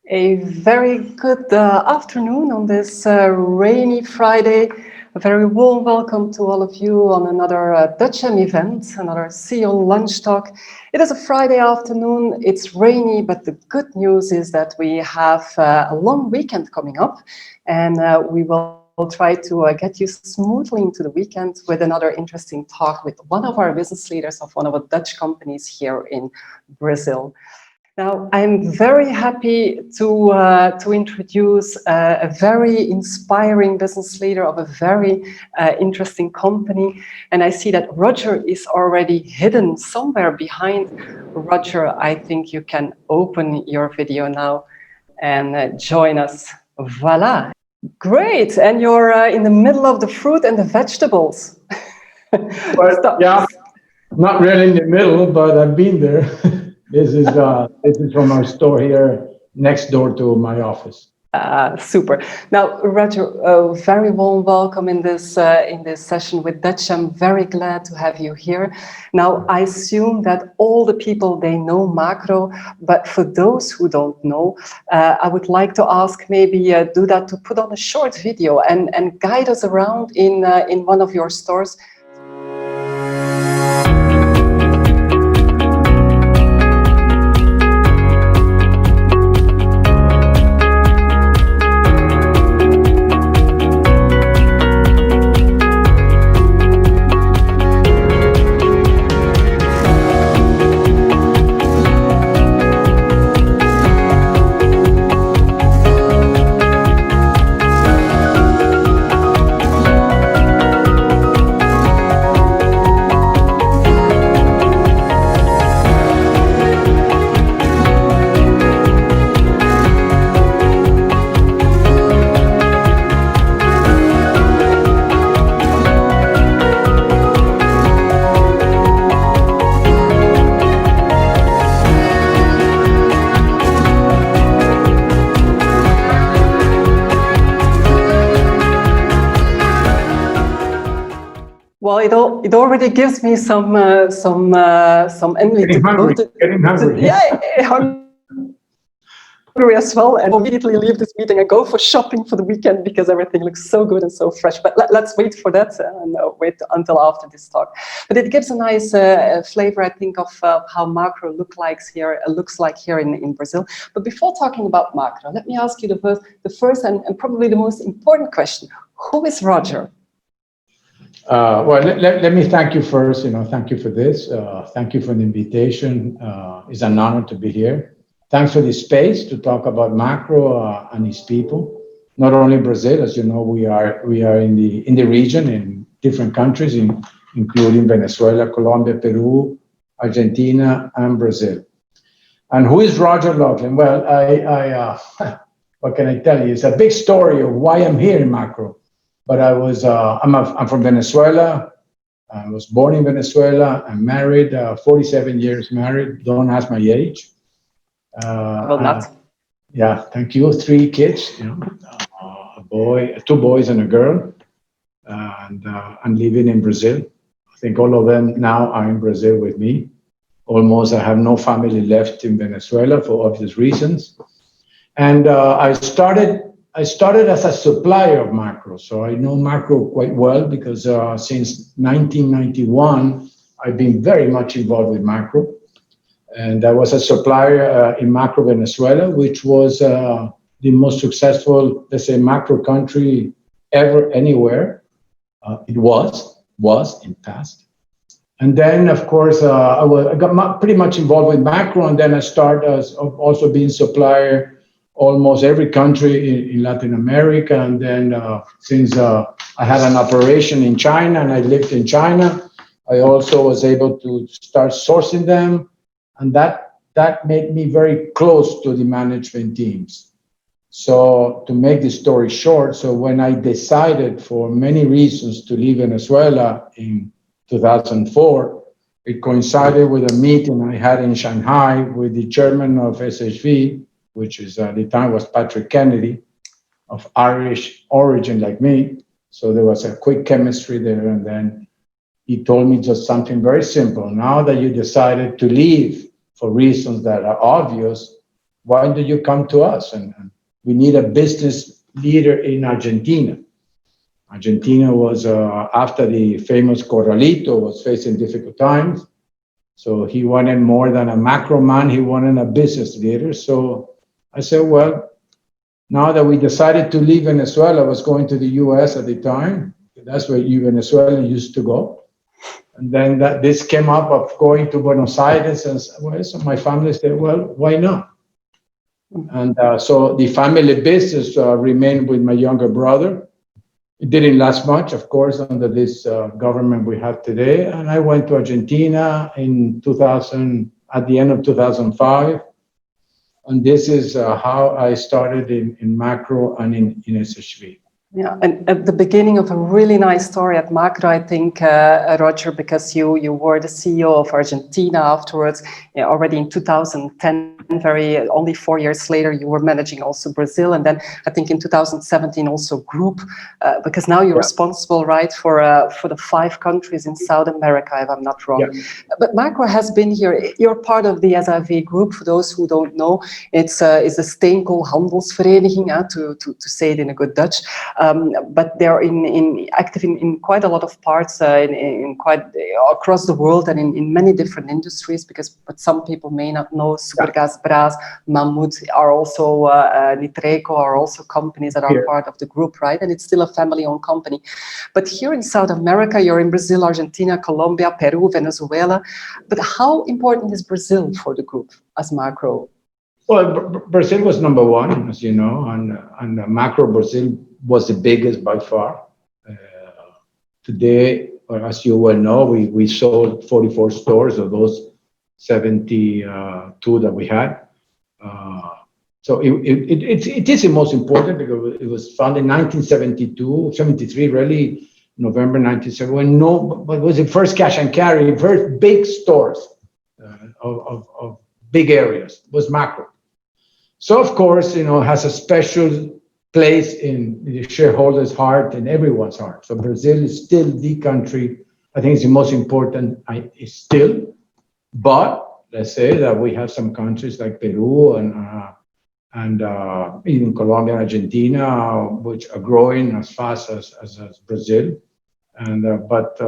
A very good afternoon on this rainy Friday. A very warm welcome to all of you on another Dutcham event, another CEO lunch talk. It is a Friday afternoon, it's rainy, but the good news is that we have a long weekend coming up, and we will try to get you smoothly into the weekend with another interesting talk with one of our business leaders of one of the Dutch companies here in Brazil. Now, I'm very happy to introduce a very inspiring business leader of a very interesting company. And I see that Roger is already hidden somewhere behind. Roger, I think you can open your video now and join us. Voila. Great. And you're in the middle of the fruit and the vegetables. Well, yeah, not really in the middle, but I've been there. This is from our store here next door to my office. Super. Now, Roger, a very warm welcome in this session with Dutch. I'm very glad to have you here. Now, I assume that all the people, they know Makro, but for those who don't know, I would like to ask maybe do that to put on a short video and guide us around in one of your stores. Well, it already gives me some energy Getting hungry. Yeah, hungry as well, and immediately leave this meeting and go for shopping for the weekend because everything looks so good and so fresh. But let's wait for that and wait until after this talk. But it gives a nice flavor, I think, of how Makro looks like here in Brazil. But before talking about Makro, let me ask you the first and probably the most important question: who is Roger? Well, let me thank you first. Thank you for this. Thank you for the invitation. It's an honor to be here. Thanks for the space to talk about Makro and its people. Not only Brazil, as you know, we are in the region in different countries, including Venezuela, Colombia, Peru, Argentina, and Brazil. And who is Roger Laughlin? Well, what can I tell you? It's a big story of why I'm here in Makro. But I'm from Venezuela. I was born in Venezuela. I'm married, 47 years married. Don't ask my age. Well, not. Yeah, thank you. 3 kids, a boy, 2 boys and a girl. And I'm living in Brazil. I think all of them now are in Brazil with me. Almost, I have no family left in Venezuela for obvious reasons. And I started as a supplier of Makro, so I know Makro quite well because since 1991, I've been very much involved with Makro. And I was a supplier in Makro Venezuela, which was the most successful, let's say, Makro country ever, anywhere. It was in past. And then, of course, I got pretty much involved with Makro, and then I started as also being supplier almost every country in Latin America. And then since I had an operation in China and I lived in China, I also was able to start sourcing them. And that made me very close to the management teams. So to make the story short, so when I decided for many reasons to leave Venezuela in 2004, it coincided with a meeting I had in Shanghai with the chairman of SHV, which is at the time was Patrick Kennedy, of Irish origin like me. So there was a quick chemistry there. And then he told me just something very simple. Now that you decided to leave for reasons that are obvious, why do you come to us? And we need a business leader in Argentina. Argentina was, after the famous Corralito, was facing difficult times. So he wanted more than a macro man, he wanted a business leader. So I said, well, now that we decided to leave Venezuela, I was going to the US at the time. That's where Venezuela used to go. And then this came up of going to Buenos Aires. And so my family said, well, why not? And so the family business remained with my younger brother. It didn't last much, of course, under this government we have today. And I went to Argentina in 2000, at the end of 2005. And this is how I started in Makro and in SHV. Yeah, and at the beginning of a really nice story at Makro, I think, Roger, because you were the CEO of Argentina afterwards, already in 2010. Only 4 years later, you were managing also Brazil, and then I think in 2017 also Group, because now you're responsible, right, for the 5 countries in South America, if I'm not wrong. Yeah. But Makro has been here. You're part of the SAV Group. For those who don't know, it's a steenkoolhandelsvereniging, to say it in a good Dutch. But they're active in quite a lot of parts, in quite across the world and in many different industries. But some people may not know Supergas, Bras, Mammoet are also Nitreco are also companies that are part of the group, right? And it's still a family-owned company. But here in South America, you're in Brazil, Argentina, Colombia, Peru, Venezuela. But how important is Brazil for the group as Makro? Well, Brazil was number 1, as you know, and Makro Brazil was the biggest by far. Today, or as you well know, we sold 44 stores of those 72 that we had. So it is the most important because it was founded in 1972, 73, really, November 1971. But it was the first cash and carry, first big stores of big areas, was Makro. So, of course, has a special place in the shareholders' heart and everyone's heart. So Brazil is still the country, I think it's the most important, is still. But let's say that we have some countries like Peru and even Colombia and Argentina, which are growing as fast as Brazil. But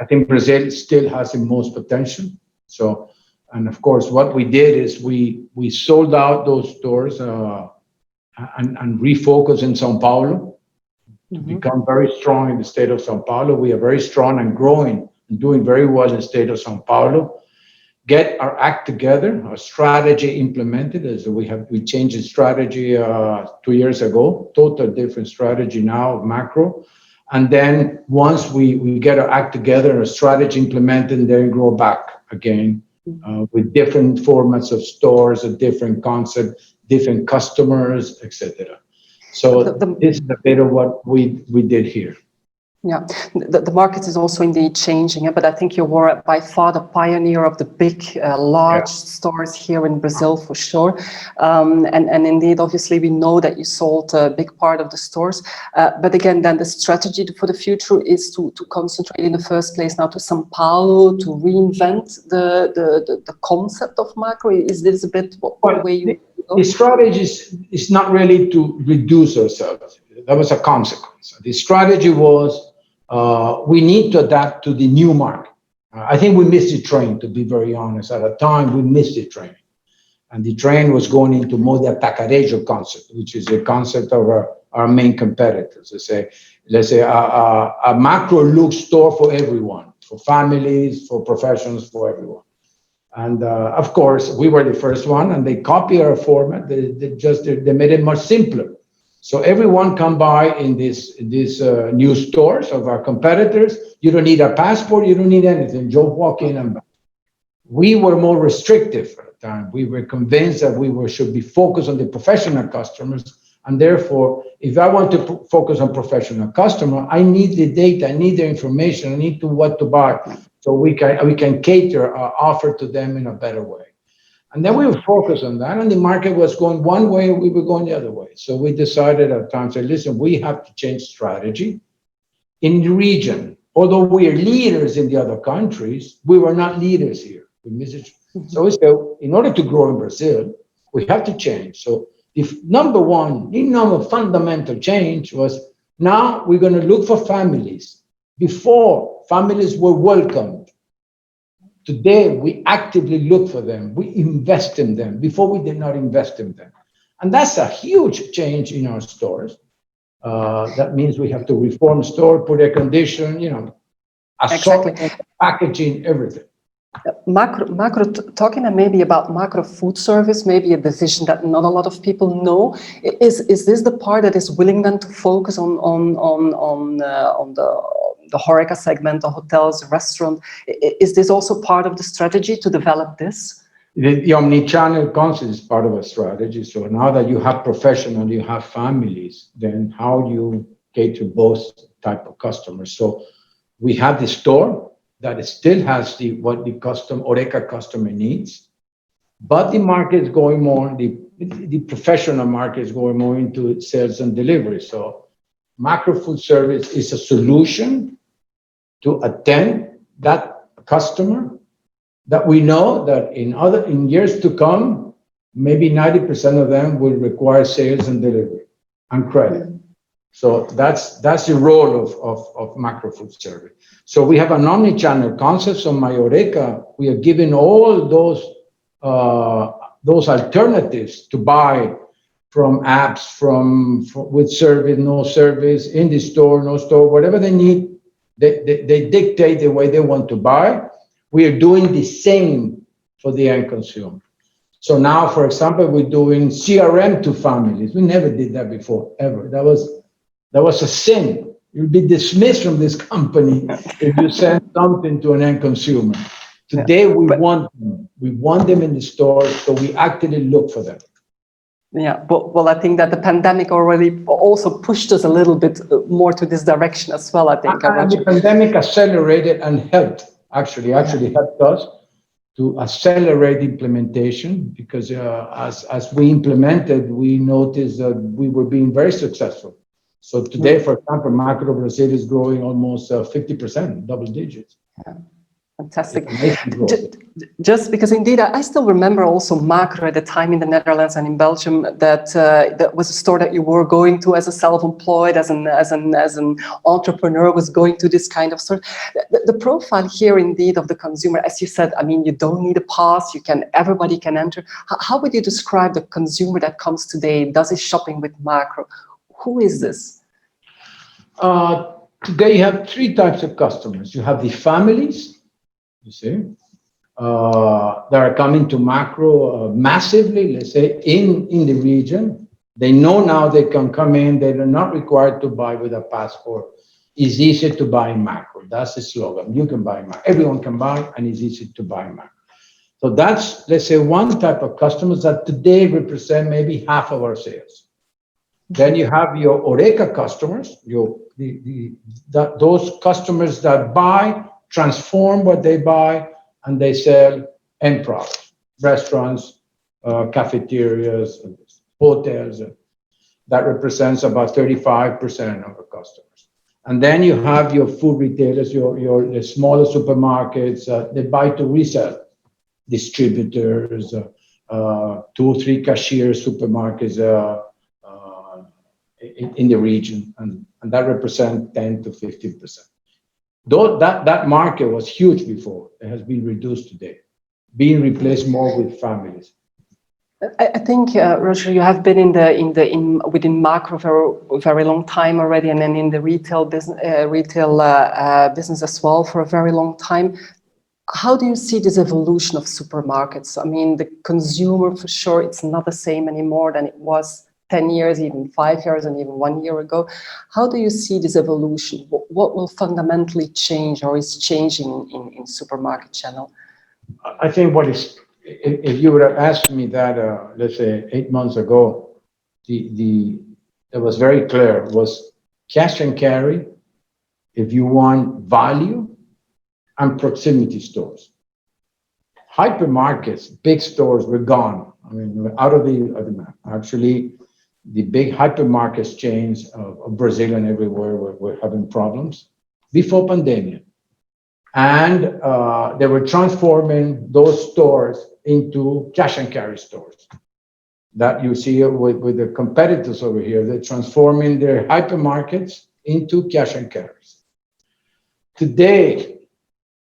I think Brazil still has the most potential. So, and of course, what we did is we sold out those stores and refocused in São Paulo to become very strong in the state of São Paulo. We are very strong and growing and doing very well in the state of São Paulo. Get our act together, our strategy implemented, as we changed the strategy 2 years ago, total different strategy now of Makro. And then once we get our act together, our strategy implemented, and then grow back again with different formats of stores, a different concept, different customers, etc. So this is a bit of what we did here. Yeah, the market is also indeed changing, but I think you were by far the pioneer of the big, large stores here in Brazil for sure. And indeed, obviously, we know that you sold a big part of the stores. But again, then the strategy for the future is to concentrate in the first place now to São Paulo, to reinvent the concept of Makro. Is this a bit the way you go? The strategy is not really to reduce ourselves. That was a consequence. The strategy was we need to adapt to the new market. I think we missed the train, to be very honest. At a time, we missed the train. And the train was going into more the atacarejo concept, which is a concept of our main competitors. Let's say a macro look store for everyone, for families, for professionals, for everyone. And of course, we were the first one, and they copied our format. They made it much simpler. So everyone can buy in these new stores of our competitors. You don't need a passport. You don't need anything. Just walk in and buy. We were more restrictive at the time. We were convinced that we should be focused on the professional customers. And therefore, if I want to focus on professional customer, I need the data. I need the information. I need what to buy. So we can cater our offer to them in a better way. And then we were focused on that, and the market was going one way, we were going the other way. So we decided at the time, say, listen, we have to change strategy in the region. Although we are leaders in the other countries, we were not leaders here. So we said, in order to grow in Brazil, we have to change. So the number fundamental change was now we're going to look for families. Before, families were welcomed. Today, we actively look for them. We invest in them. Before, we did not invest in them. And that's a huge change in our stores. That means we have to reform store, put air condition, assortment, Exactly. packaging, everything. Talking maybe about Makro Food Service, maybe a division that not a lot of people know. Is this the part that is willing then to focus on the HoReCa segment, the hotels, restaurant? Is this also part of the strategy to develop this? The Omnichannel concept is part of a strategy. So now that you have professional, you have families, then how you cater both type of customers. So we have the store that still has what the HoReCa customer needs, but the market is going more, the professional market is going more into sales and delivery. So Makro Food Service is a solution to attend that customer that we know that in years to come, maybe 90% of them will require sales and delivery and credit. So that's the role of Makro Food Service. So we have an omnichannel concept. So my HoReCa, we are giving all those alternatives to buy from apps, with service, no service, in the store, no store, whatever they need. They dictate the way they want to buy. We are doing the same for the end consumer. So now, for example, we're doing CRM to families. We never did that before, ever. That was a sin. You'll be dismissed from this company if you send something to an end consumer. Today, we want them. We want them in the store, so we actively look for them. Yeah, well, I think that the pandemic already also pushed us a little bit more to this direction as well, I think. And the pandemic accelerated and helped, actually helped us to accelerate implementation, because as we implemented, we noticed that we were being very successful. So today, for example, Makro Brazil is growing almost 50%, double digits. Yeah. Fantastic. Just because indeed, I still remember also Makro at the time in the Netherlands and in Belgium, that was a store that you were going to as a self-employed, as an entrepreneur, was going to this kind of store. The profile here indeed of the consumer, as you said, I mean, you don't need a pass, everybody can enter. How would you describe the consumer that comes today, does his shopping with Makro? Who is this? Today you have three types of customers. You have the families, you see, that are coming to Makro massively, let's say, in the region. They know now they can come in, they are not required to buy with a passport. It's easy to buy in Makro. That's the slogan. You can buy in Makro. Everyone can buy, and it's easy to buy in Makro. So that's, let's say, one type of customers that today represent maybe half of our sales. Then you have your HoReCa customers, those customers that buy, transform what they buy, and they sell end products, restaurants, cafeterias, hotels. That represents about 35% of our customers. And then you have your food retailers, your smaller supermarkets, they buy to resell, distributors, 2 or 3 cashier supermarkets, in the region, and that represents 10 to 15%. Though that market was huge before, it has been reduced today, being replaced more with families. I think, Roger, you have been within Makro for a very long time already, and then in the retail business as well for a very long time. How do you see this evolution of supermarkets? I mean, the consumer, for sure, it's not the same anymore than it was 10 years, even 5 years, and even 1 year ago. How do you see this evolution? What will fundamentally change or is changing in supermarket channel? I think if you would have asked me that, let's say 8 months ago, it was very clear, was cash and carry, if you want value, and proximity stores. Hypermarkets, big stores were gone. I mean, out of the map. Actually, the big hypermarkets chains of Brazil and everywhere were having problems before pandemic. And they were transforming those stores into cash and carry stores. that you see with the competitors over here. They're transforming their hypermarkets into cash and carries. Today,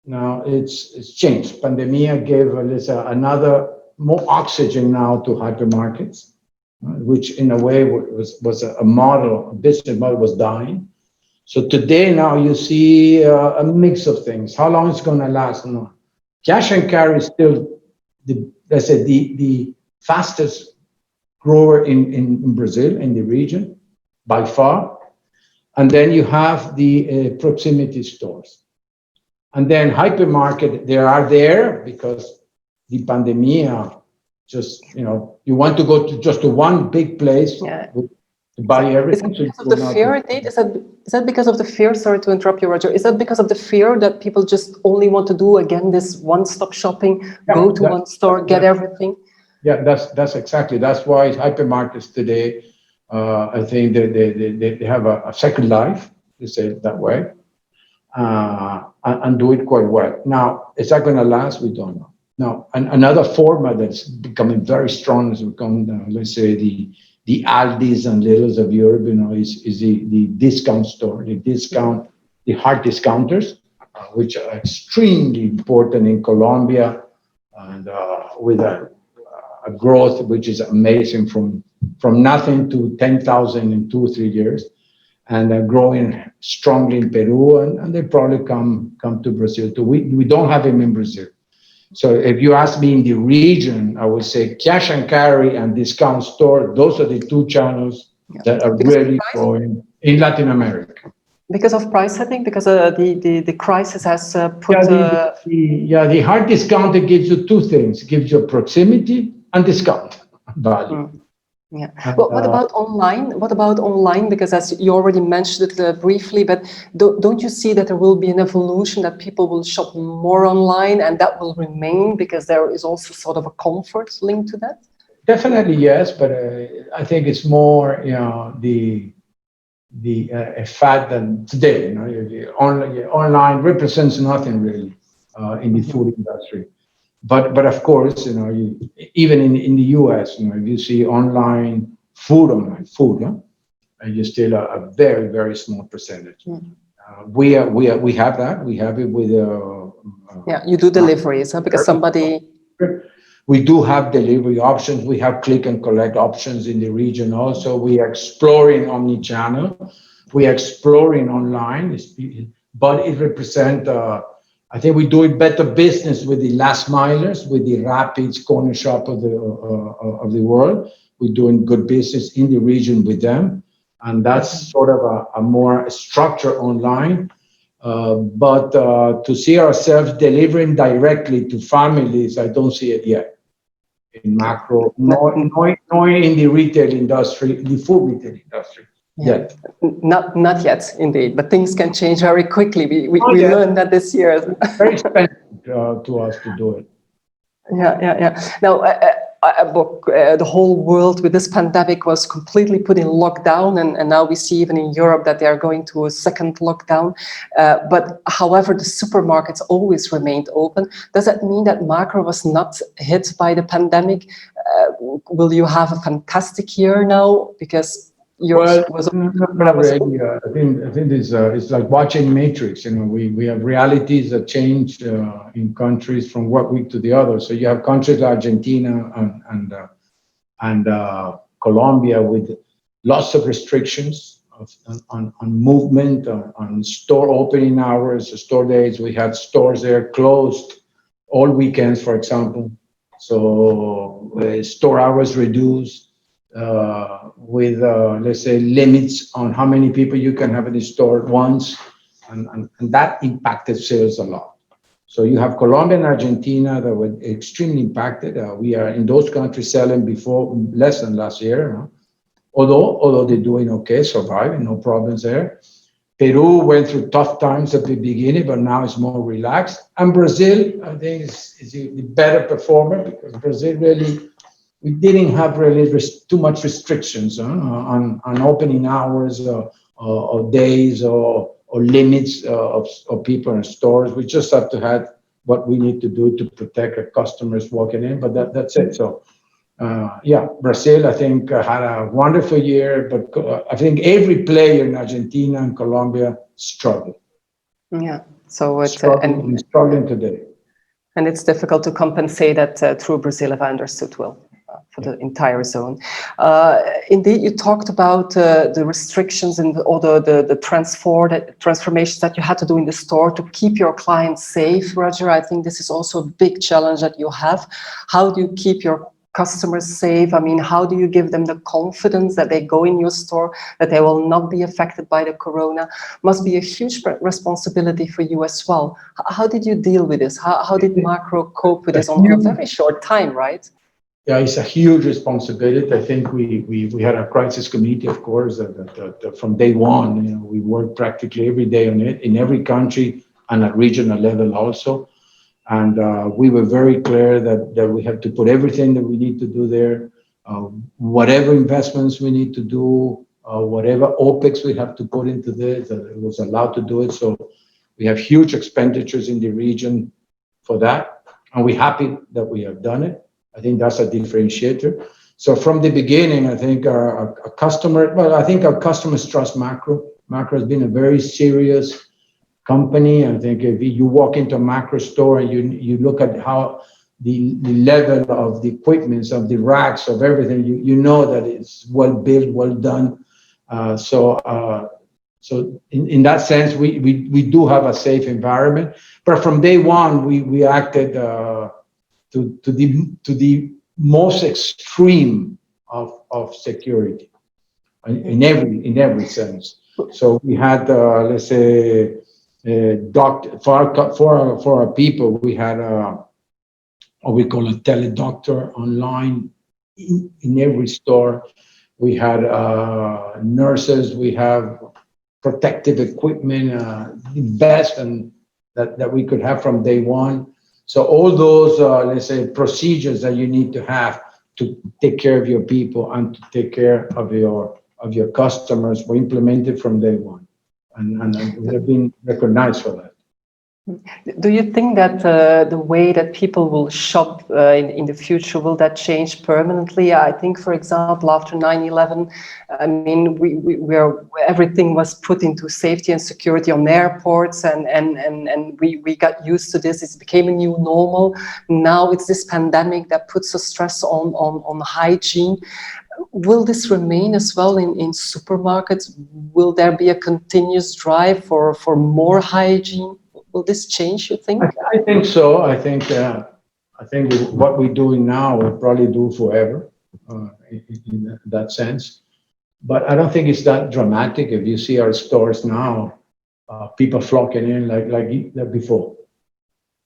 now it's changed. Pandemia gave another more oxygen now to hypermarkets, which in a way was a model, a business model was dying. So today now you see a mix of things. How long it's going to last? No. Cash and carry is still the fastest grower in Brazil, in the region, by far. And then you have the proximity stores. And then hypermarket, they are there because the pandemia just, you want to go to just to one big place to buy everything. Is that because of the fear, is that because of the fear? Sorry to interrupt you, Roger. Is that because of the fear that people just only want to do, again, this one-stop shopping, go to one store, get everything? Yeah, that's exactly. That's why hypermarkets today, I think they have a second life, to say it that way, and do it quite well. Now, is that going to last? We don't know. Now, another format that's becoming very strong is becoming, let's say, the Aldis and Lidls of Europe, is the discount store, the hard discounters, which are extremely important in Colombia, and with a growth which is amazing from nothing to 10,000 in 2 or 3 years, and growing strongly in Peru, and they probably come to Brazil too. We don't have them in Brazil. So if you ask me in the region, I would say cash and carry and discount store, those are the two channels that are really growing in Latin America. Because of price setting, because the crisis has put... the hard discounter gives you two things. It gives you proximity and discount value. Yeah. Well, what about online? What about online? Because as you already mentioned it briefly, but don't you see that there will be an evolution, that people will shop more online, and that will remain because there is also sort of a comfort linked to that? Definitely, yes, but I think it's more, the fact that today, online represents nothing really in the food industry. But of course, even in the US, if you see online food, you're still a very, very small percentage. We have that. We have it with. You do deliveries, because somebody. We do have delivery options. We have click and collect options in the region also. We are exploring Omnichannel. We are exploring online, but it represents. I think we do it better business with the last milers, with the Rapids, Corner Shop of the world. We're doing good business in the region with them, and that's sort of a more structure online. But to see ourselves delivering directly to families, I don't see it yet in Makro, nor in the retail industry, the food retail industry. Yet. Not yet, indeed, but things can change very quickly. We learned that this year. It's very expensive to us to do it. Yeah. Now, the whole world with this pandemic was completely put in lockdown, and now we see even in Europe that they are going to a second lockdown. But however, the supermarkets always remained open. Does that mean that Makro was not hit by the pandemic? Will you have a fantastic year now? Because not really. I think it's like watching Matrix. We have realities that change in countries from one week to the other. So you have countries like Argentina and Colombia with lots of restrictions on movement, on store opening hours, store days. We had stores there closed all weekends, for example. So store hours reduced. With let's say limits on how many people you can have in the store at once, and that impacted sales a lot. So you have Colombia and Argentina that were extremely impacted. We are in those countries selling before less than last year, although they're doing okay, surviving, no problems there. Peru went through tough times at the beginning, but now it's more relaxed. And Brazil, I think, is the better performer, because Brazil really. We didn't have really too much restrictions on opening hours or days or limits of people in stores. We just have to have what we need to do to protect our customers walking in, but that's it. So Brazil, I think, had a wonderful year, but I think every player in Argentina and Colombia struggled. Yeah, so it's struggling today. And it's difficult to compensate that through Brazil, if I understood well, for the entire zone. Indeed, you talked about the restrictions and all the transformations that you had to do in the store to keep your clients safe, Roger. I think this is also a big challenge that you have. How do you keep your customers safe? I mean, how do you give them the confidence that they go in your store, that they will not be affected by the corona? Must be a huge responsibility for you as well. How did you deal with this? How did Makro cope with this on a very short time, right? Yeah, it's a huge responsibility. I think we had a crisis committee, of course, that from day one, we worked practically every day on it in every country and at regional level also. And we were very clear that we have to put everything that we need to do there, whatever investments we need to do, whatever OPEX we have to put into this, that it was allowed to do it. So we have huge expenditures in the region for that. And we're happy that we have done it. I think that's a differentiator. So from the beginning, I think our customers trust Makro. Makro has been a very serious company. I think if you walk into a Makro store and you look at how the level of the equipment, of the racks, of everything, you know that it's well built, well done. So in that sense, we do have a safe environment. But from day one, we acted to the most extreme of security in every sense. So we had let's say. For our people, we had what we call a teledoctor online in every store. We had nurses. We have protective equipment, the best and that we could have from day one. So all those let's say procedures that you need to have to take care of your people and to take care of your customers were implemented from day one. And we have been recognized for that. Do you think that the way that people will shop in the future, will that change permanently? I think, for example, after 9/11, I mean, everything was put into safety and security on airports, and we got used to this. It became a new normal. Now it's this pandemic that puts a stress on hygiene. Will this remain as well in supermarkets? Will there be a continuous drive for more hygiene? Will this change, you think? I think so. I think what we're doing now we'll probably do forever in that sense. But I don't think it's that dramatic. If you see our stores now, people flocking in like before.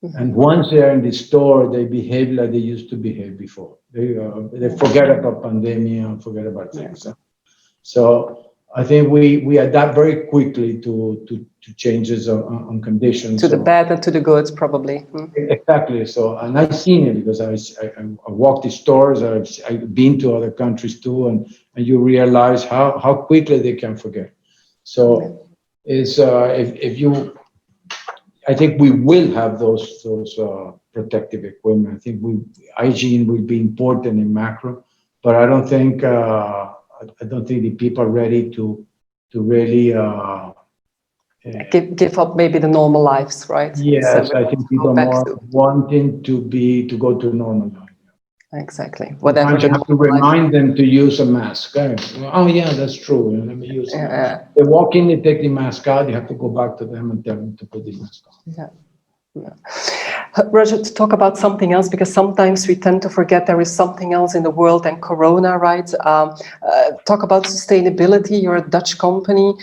And once they're in the store, they behave like they used to behave before. They forget about pandemic and forget about things. So I think we adapt very quickly to changes on conditions. To the bad and to the good, probably. Exactly. So, and I've seen it because I walked the stores. I've been to other countries too, and you realize how quickly they can forget. So it's I think we will have those protective equipment. I think hygiene will be important in Makro, but I don't think the people are ready to really give up maybe the normal lives, right? Yes, so I think people are more wanting to go to normal life. Exactly. Whatever. You have to remind them to use a mask. Oh yeah, that's true. Let me use it. They walk in, they take the mask out. You have to go back to them and tell them to put the mask on. Yeah. Roger, to talk about something else, because sometimes we tend to forget there is something else in the world than Corona, right? Talk about sustainability. You're a Dutch company.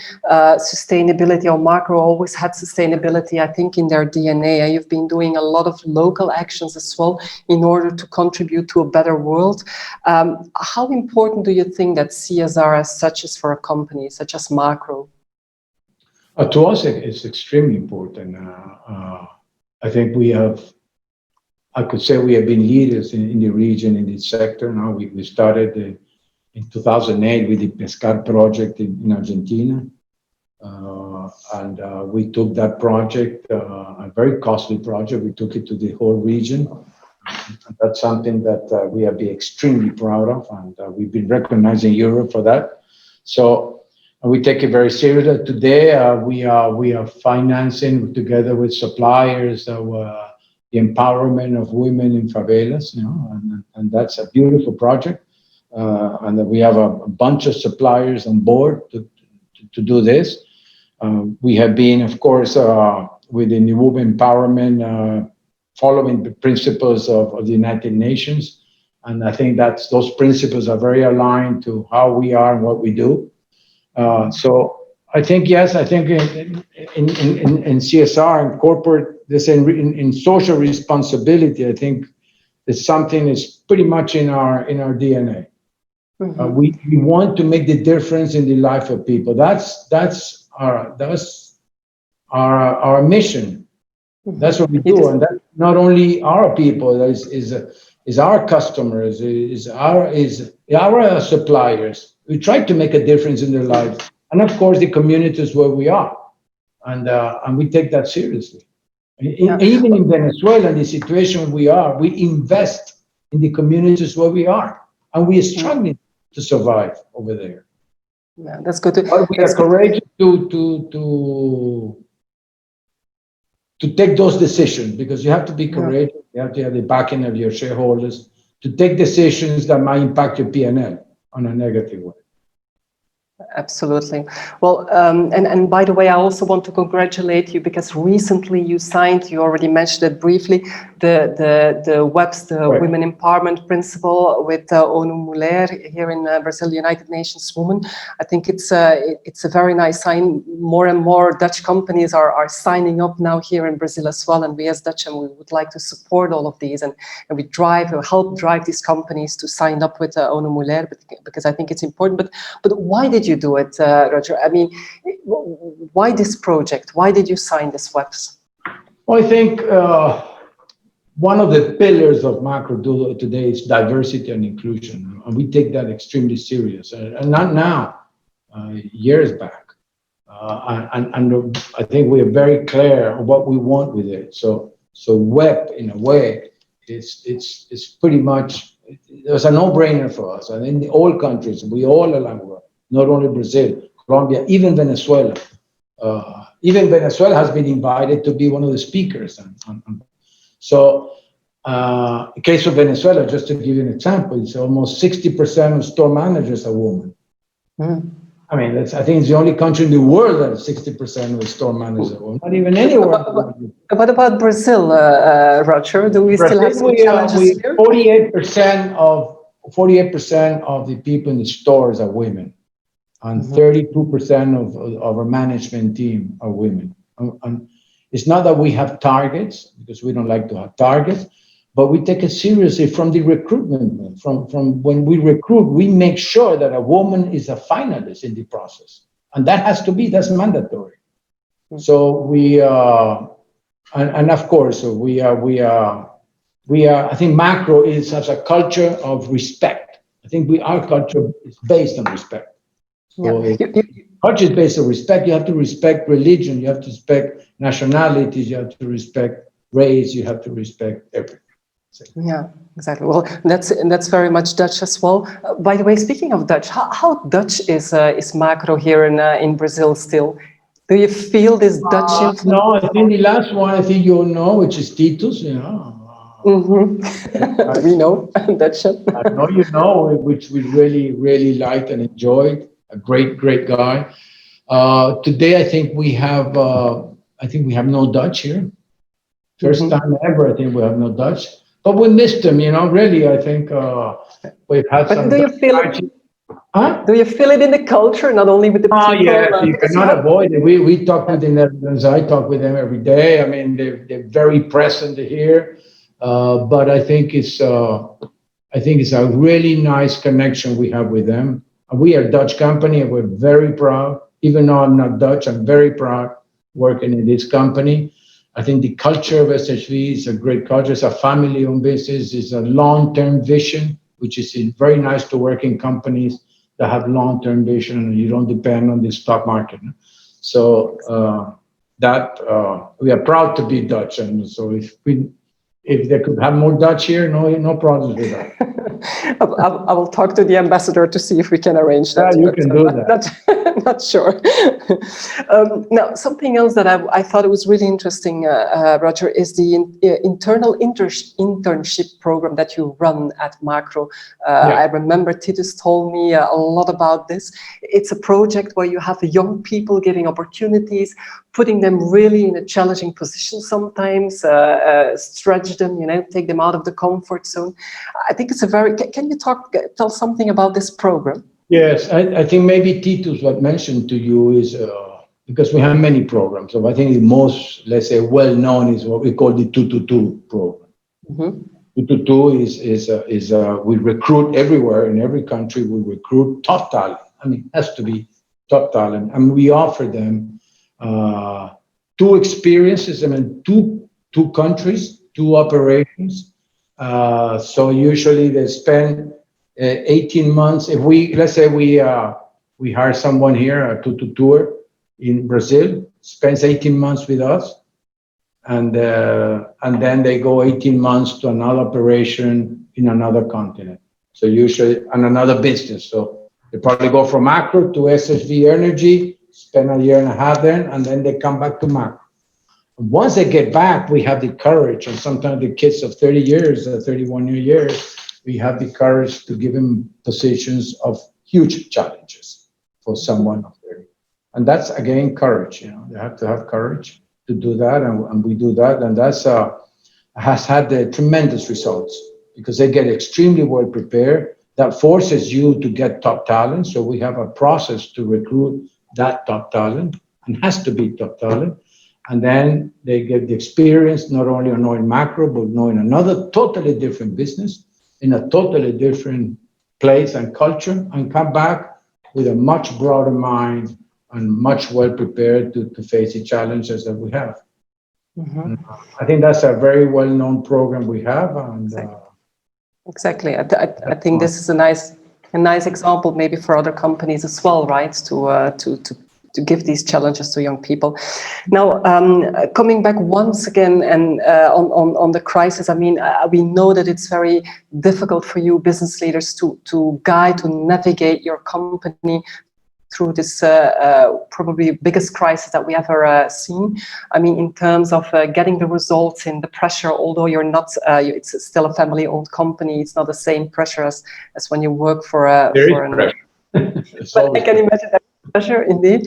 Sustainability, or Makro always had sustainability, I think, in their DNA. And you've been doing a lot of local actions as well in order to contribute to a better world. How important do you think that CSR as such is for a company such as Makro? To us, it's extremely important. I think I could say we have been leaders in the region, in this sector. Now we started in 2008 with the Pescar project in Argentina. And we took that project, a very costly project, we took it to the whole region. And that's something that we have been extremely proud of, and we've been recognized in Europe for that. So we take it very seriously. Today, we are financing together with suppliers the empowerment of women in favelas, and that's a beautiful project. And we have a bunch of suppliers on board to do this. We have been, of course, within the women empowerment, following the principles of the United Nations. And I think that those principles are very aligned to how we are and what we do. So I think, yes, I think in CSR and corporate, in social responsibility, I think it's something that's pretty much in our DNA. Mm-hmm. We want to make the difference in the life of people. That's our mission. That's what we do, and that's not only our people. Is our customers, is our suppliers. We try to make a difference in their lives, and of course, the communities where we are, and we take that seriously. Even in Venezuela, in the situation we are, we invest in the communities where we are, and we are struggling to survive over there. Yeah, that's good. But we are courageous to take those decisions, because you have to be courageous. You have to have the backing of your shareholders to take decisions that might impact your P&L on a negative way. Absolutely. Well, and by the way, I also want to congratulate you, because recently you signed, you already mentioned it briefly, the WEPS, the right. Women Empowerment Principle with ONU Mulher here in Brazil, United Nations Women. I think it's a very nice sign. More and more Dutch companies are signing up now here in Brazil as well. And we as Dutcham, we would like to support all of these, and we help drive these companies to sign up with ONU Mulher, because I think it's important. But why did you do it, Roger? I mean, why this project? Why did you sign this WEPS? Well, I think one of the pillars of Makro today is diversity and inclusion, and we take that extremely serious. And not now, years back. And I think we are very clear on what we want with it. So WEP, in a way, it's pretty much, it was a no-brainer for us. And in all countries, we all along the world, not only Brazil, Colombia, even Venezuela. Even Venezuela has been invited to be one of the speakers. So in case of Venezuela, just to give you an example, it's almost 60% of store managers are women. Mm. I mean, I think it's the only country in the world that 60% of the store managers are women. Not even anywhere. What about Brazil, Roger? Do we Brazil, still have some challenges here? 48% of the people in the stores are women. And 32% of our management team are women. And it's not that we have targets, because we don't like to have targets, but we take it seriously from the recruitment. From when we recruit, we make sure that a woman is a finalist in the process. And that's mandatory. So we and of course, we are, I think Makro has a culture of respect. I think our culture is based on respect. So culture is based on respect. You have to respect religion. You have to respect nationalities. You have to respect race. You have to respect everything. Yeah, exactly. Well, that's very much Dutch as well. By the way, speaking of Dutch, how Dutch is Makro here in Brazil still? Do you feel this Dutch influence? No, I think the last one, I think you'll know, which is Titus, you know. We know, Dutch. I know you know, which we really, really liked and enjoyed. A great guy. Today, I think we have no Dutch here. First time ever, I think we have no Dutch. But we missed them, you know. Really, I think we've had some. Do you feel it? Huh? Do you feel it in the culture, not only with the people? Yeah, you cannot avoid it. We talk with the Netherlands. I talk with them every day. I mean, they're very present here. But I think it's a really nice connection we have with them. We are a Dutch company, and we're very proud. Even though I'm not Dutch, I'm very proud working in this company. I think the culture of SHV is a great culture. It's a family-owned business. It's a long-term vision, which is very nice to work in companies that have long-term vision, and you don't depend on the stock market. So we are proud to be Dutch, and so if they could have more Dutch here, no problems with that. I will talk to the ambassador to see if we can arrange that. Yeah, you can do that. Not sure. Now, something else that I thought it was really interesting, Roger, is the internal internship program that you run at Makro. I remember Titus told me a lot about this. It's a project where you have young people getting opportunities, putting them really in a challenging position sometimes, stretch them, take them out of the comfort zone. I think it's a very, can you tell something about this program? Yes, I think maybe Titus, what mentioned to you is, because we have many programs, so I think the most, let's say, well-known is what we call the 222 program. 222 is we recruit everywhere, in every country, we recruit top talent. I mean, it has to be top talent. And we offer them 2 experiences, I mean, two countries, 2 operations. So usually they spend 18 months. If let's say we hire someone here, a 222er in Brazil, spends 18 months with us, and then they go 18 months to another operation in another continent. So usually on another business. So they probably go from Makro to SSV Energy, spend a year and a half there, and then they come back to Makro. Once they get back, we have the courage, and sometimes the kids of 30 years, 31 years, we have the courage to give them positions of huge challenges for someone of 30. And that's, again, courage. They have to have courage to do that, and we do that. And that's has had tremendous results because they get extremely well prepared. That forces you to get top talent. So we have a process to recruit that top talent, and has to be top talent. And then they get the experience not only on knowing Makro, but knowing another totally different business in a totally different place and culture, and come back with a much broader mind and much well prepared to face the challenges that we have. I think that's a very well-known program we have. And, exactly. I think this is a nice example maybe for other companies as well, right? To give these challenges to young people. Now, coming back once again and on the crisis, I mean, we know that it's very difficult for you business leaders to guide, to navigate your company through this probably biggest crisis that we ever seen. I mean, in terms of getting the results in the pressure, although you're not, it's still a family-owned company, it's not the same pressure as when you work for a... But I can imagine that pressure, indeed.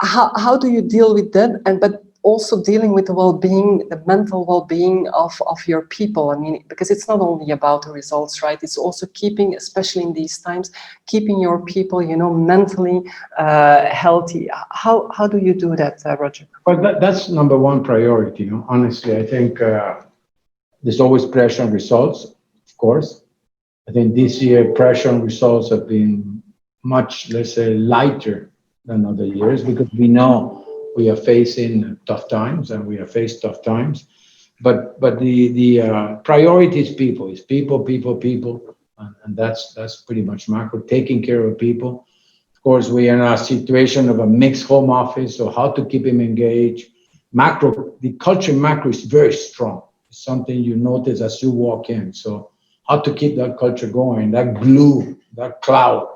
How do you deal with that? But also dealing with the well-being, the mental well-being of your people. I mean, because it's not only about the results, right? It's also keeping, especially in these times, keeping your people, mentally healthy. How do you do that, Roger? Well, that's number one priority. Honestly, I think there's always pressure on results, of course. I think this year pressure on results have been much, let's say, lighter than other years, because we know we are facing tough times, and we have faced tough times. But the priority is people, and that's pretty much Makro, taking care of people. Of course, we are in a situation of a mixed home office, so how to keep them engaged. Makro, the culture in Makro is very strong. It's something you notice as you walk in. So how to keep that culture going, that glue, that cloud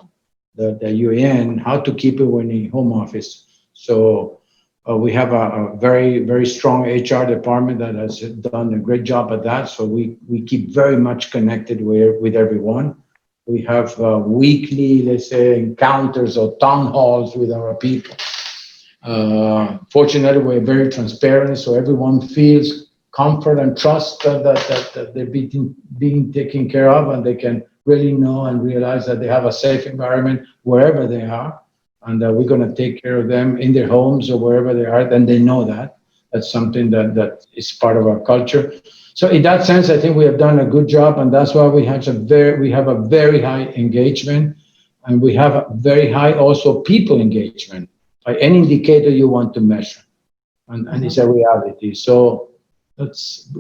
that you're in, how to keep it when in home office. So we have a very, very strong HR department that has done a great job at that. So we keep very much connected with everyone. We have weekly, let's say, encounters or town halls with our people. Fortunately, we're very transparent, so everyone feels comfort and trust that they're being taken care of, and they can really know and realize that they have a safe environment wherever they are, and that we're going to take care of them in their homes or wherever they are. Then they know that. That's something that is part of our culture. So in that sense, I think we have done a good job, and that's why we have a very high engagement, and we have a very high also people engagement by any indicator you want to measure, and it's a reality. So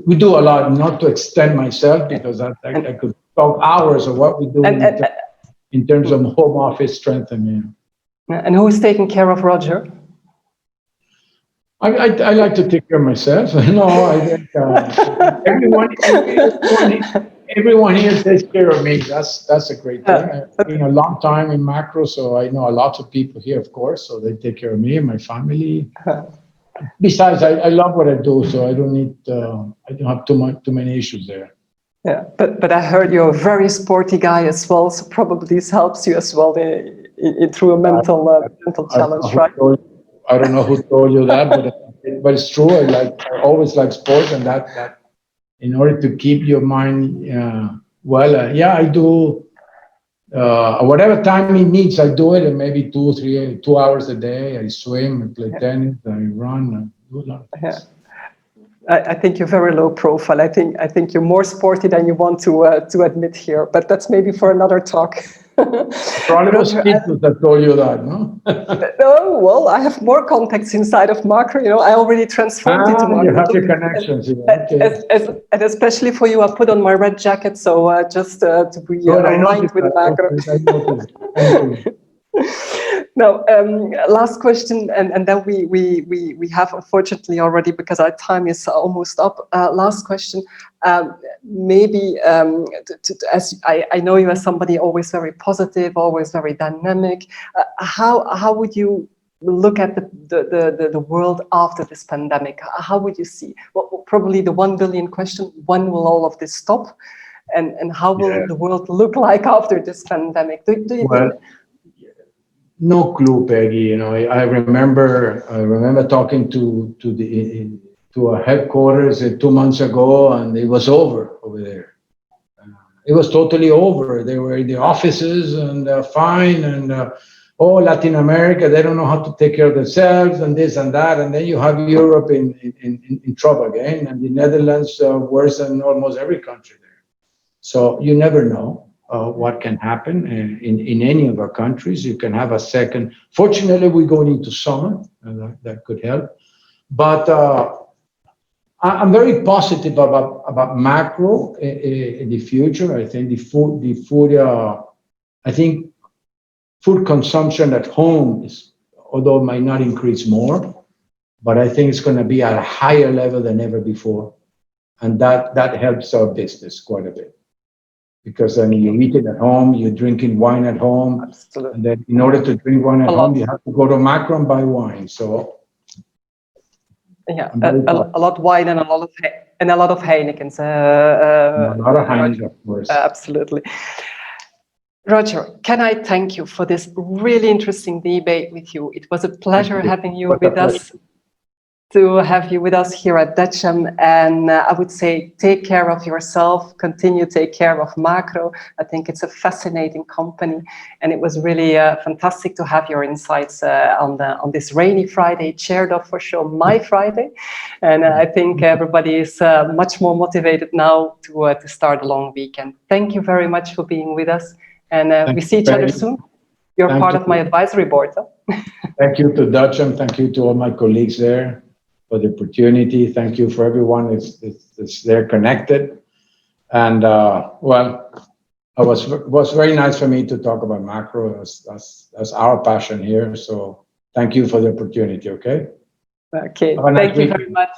we do a lot, not to extend myself, because I could talk hours of what we do in terms of home office strengthening. And who is taking care of Roger? I like to take care of myself. No, I think everyone here takes care of me. That's a great thing. I've been a long time in Makro, so I know a lot of people here, of course. So they take care of me and my family. Besides, I love what I do, so I don't need. I don't have too many issues there. Yeah, but I heard you're a very sporty guy as well, so probably this helps you as well through a mental challenge, right? I don't know who told you that, but it's true. I always like sports, and that in order to keep your mind yeah, I do whatever time it needs. I do it, and maybe 2 hours a day. I swim, I play tennis, I run, I do a lot of things. Yeah. I think you're very low profile. I think you're more sporty than you want to admit here, but that's maybe for another talk. Probably was people that told you that, no? No, well, I have more contacts inside of Makro. You know, I already transformed into Makro. You have the connections. And especially for you, I put on my red jacket, so just to be aligned with Makro. Now, last question, and then we have, unfortunately, already, because our time is almost up. Last question, maybe as I know you as somebody always very positive, always very dynamic. How would you look at the world after this pandemic? How would you see? Well, probably the 1 billion question: when will all of this stop, and how will the world look like after this pandemic? Do you think? No clue, Peggy. You know, I remember talking to our headquarters 2 months ago, and it was over there. It was totally over. They were in the offices, and fine, and Latin America, they don't know how to take care of themselves, and this and that, and then you have Europe in trouble again, and the Netherlands worse than almost every country there. So you never know. What can happen in any of our countries. You can have a second. Fortunately, we're going into summer, and that could help. But I'm very positive about Makro in the future. I think food consumption at home although it might not increase more, but I think it's going to be at a higher level than ever before, and that helps our business quite a bit. Because I mean, you're eating at home, you're drinking wine at home. Absolutely. And then in order to drink wine at home, you have to go to Makro and buy wine. So yeah, a lot of wine and a lot of Heinekens. A lot of Heineken, of course. Absolutely. Roger, can I thank you for this really interesting debate with you? It was a pleasure having you with us. To have you with us here at Dutcham, and I would say take care of yourself, continue to take care of Makro. I think it's a fascinating company, and it was really fantastic to have your insights on this rainy Friday, chaired off for sure my Friday, and I think everybody is much more motivated now to start a long weekend. Thank you very much for being with us, and we see each other soon. You're part of my advisory board. Huh? Thank you to Dutcham. Thank you to all my colleagues there for the opportunity. Thank you for everyone that's there connected. And well, it was very nice for me to talk about Makro. That's our passion here. So thank you for the opportunity. Okay. Okay. Thank you very much.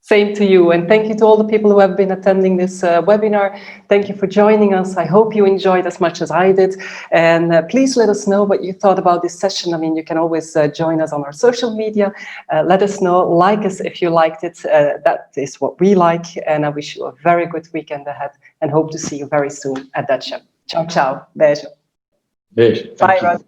Same to you, and thank you to all the people who have been attending this webinar. Thank you for joining us. I hope you enjoyed as much as I did, and please let us know what you thought about this session. I mean, you can always join us on our social media. Let us know, like us if you liked it. That is what we like, and I wish you a very good weekend ahead, and hope to see you very soon at Dutcham. Ciao, ciao. Beijo. Beijo. Bye, Roger.